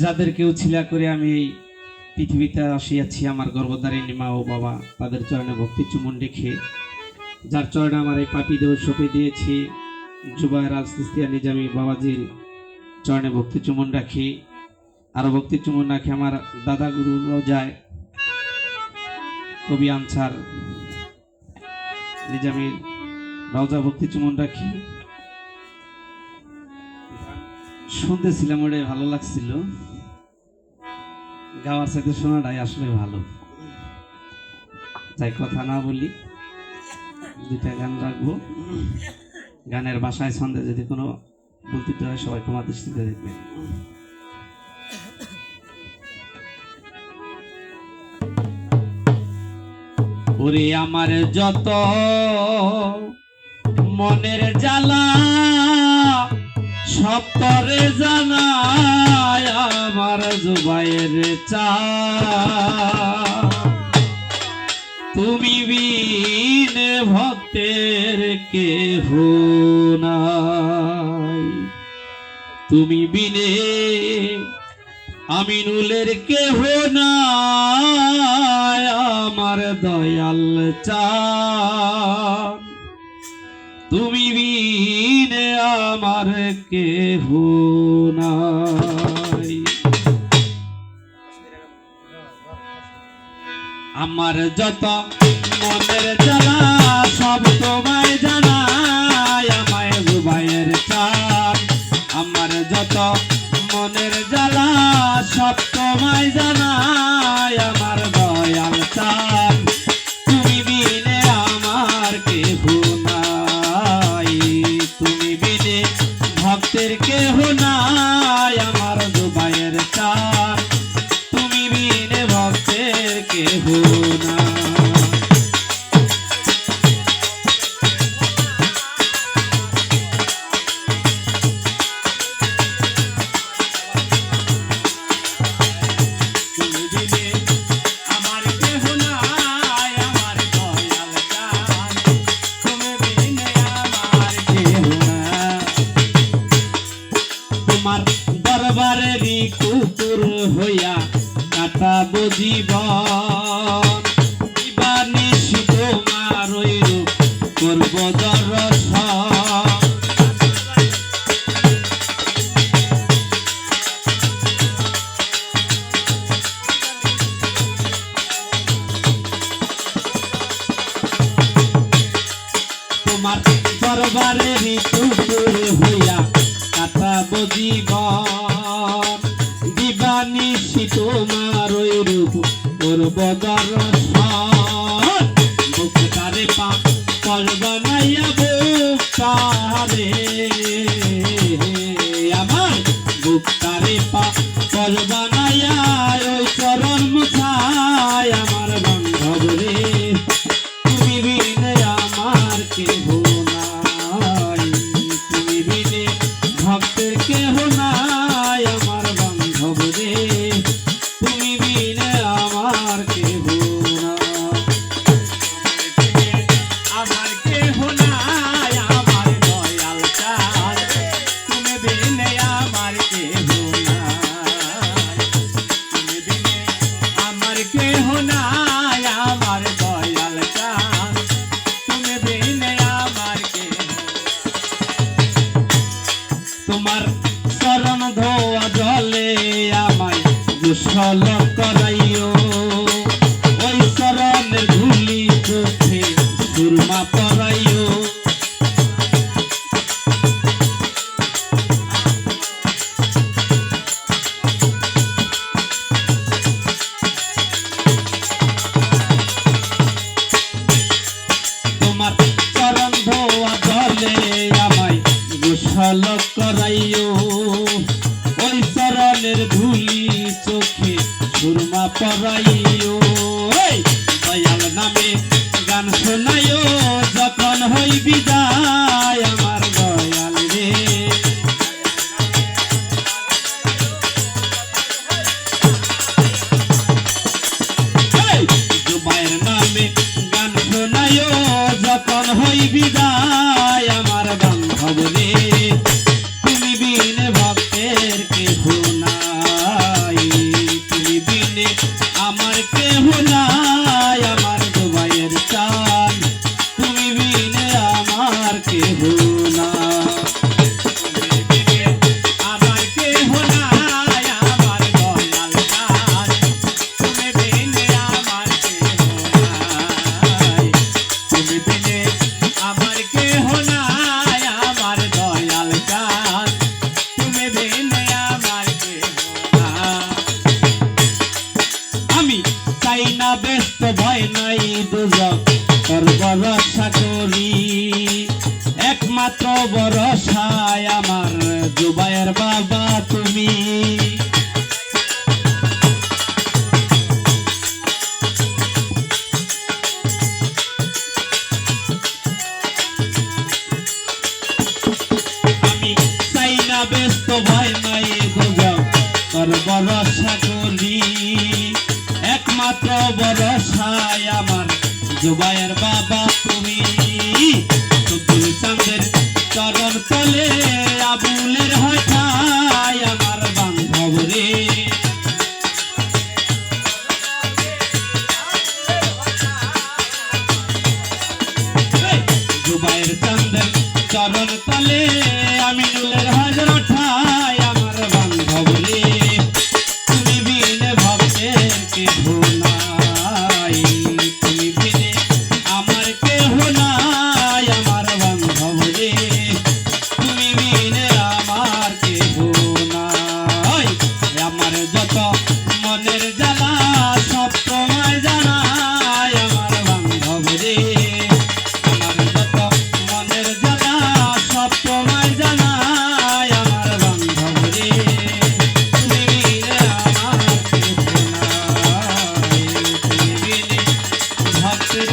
যাদেরকে উছিলা করে আমি এই পৃথিবীতে আসিয়াছি, আমার গর্ভধারিণী মা ও বাবা, তাদের চরণে ভক্তি চুমন রেখে, যার চরণে আমার এই পাপি দেহ সঁপে দিয়েছি, জুবায়ের আল সিস্তিয়া নিজামী বাবাজির চরণে ভক্তি চুমন রাখি। আরো ভক্তি চুমন রাখি আমার দাদা গুরু রোজায় কবি আনসার নিজামীর রওজা ভক্তি চুমন রাখি। শুনতেছিলাম, ওটাই ভালো লাগছিল, গাওয়ার সাথে শোনাটাই আসলে ভালো। তাই কথা না বলি, দুইটা গান রাখবো। গানের ভাষায় ছন্দে যদি কোনো ভুল হয় সবাই ক্ষমা দৃষ্টিতে দেখবে। ওরে আমার যত মনের জ্বালা সব তরে জানায় আমার জুবায়ের চা, তুমি বিন ভক্তের কেহ নাই, তুমি বিনে আমিনুলের কেহ নাই আমার দয়াল চা, তুমি বিনে আমার কেহ নাই। আমার যত মনের জ্বালা সব তোমায় জানায় আমায় জুবায়ের চান, আমার যত মনের জ্বালা সব তোমায় জানায় আমার দয়াল চান, তুমি বিনে আমার কেহ নাই, তুমি বিনে ভক্তের কেহ নাই আমার জুবায়ের চান, তুমি বিনে ভক্তের কেহ নাই। দরবারেরই কুকুর হইয়া কাটাবো জীবন, নিশি তোমার ওই রূপ করব দর্শন, তোমার দরবারেরই কুকুর হইয়া কাটাবো জীবন, দিবানিশি তোমার ওই রূপ করব দর্শন, মুক্তারে পা পর বানাইয়া বুকতারে আমার বুকতারে পা পর বানাইয়া ওই চরণ মুছায় আমার বান্ধব রে, তুমি বিনে আমার কেহ নাই, তুমি বিনে ভক্তের কেহ নাই আমার বান্ধব রে, তুমি বিনে আমার কেহ নাই, আমার কেহ নাই আমার দয়াল চান, তুমি বিনে আমার কেহ নাই, তুমি বিনে আমার কেহ নাই আমার দয়াল চান, তুমি বিনে আমার কেহ। তোমার চরণ ধোয়া জলে আমায় গোসল করাইও, ওই চরণের ধুলি চোখে সুরমা পরাইও, তোমার চরণ ধোয়া জলে আমায় গোসল করাইও, ওই চরণের ধুলি চোখে সুরমা পরাইও, দয়াল নামে গান শোনাইও যখন হই বিদায় আমার দয়াল রে, জুবায়ের নামে গান শোনাইও যখন হই বিদায় আমার বান্ধব রে, তুমি বিনে ভক্তের কেহ নাই, তোর ভরসা করি, একমাত্র ভরসায় আমার জুবায়ের বাবা তুমি। চোদ্দুল চাঁদের চরণ তলে আবুলের হয় ঠাই আমার বান্ধব রে। জুবায়ের চাঁদের চরণ তলে আমিনুলের হাজার ঠাই আমার বান্ধব রে। তুমি বিনে ভক্তের কেহ নাই, তুমি বিনে আমার কেহ নাই আমার বান্ধব রে। তুমি বিনে আমার কেহ নাই, আমার যত মনের জ্বালা সব তোমায় জানাই আমার বান্ধব রে। আমার যত মনের জ্বালা সব তোমায় জানাই আমার বান্ধব রে। তুমি বিনে আমার কেহ নাই, তুমি বিনে ভক্তের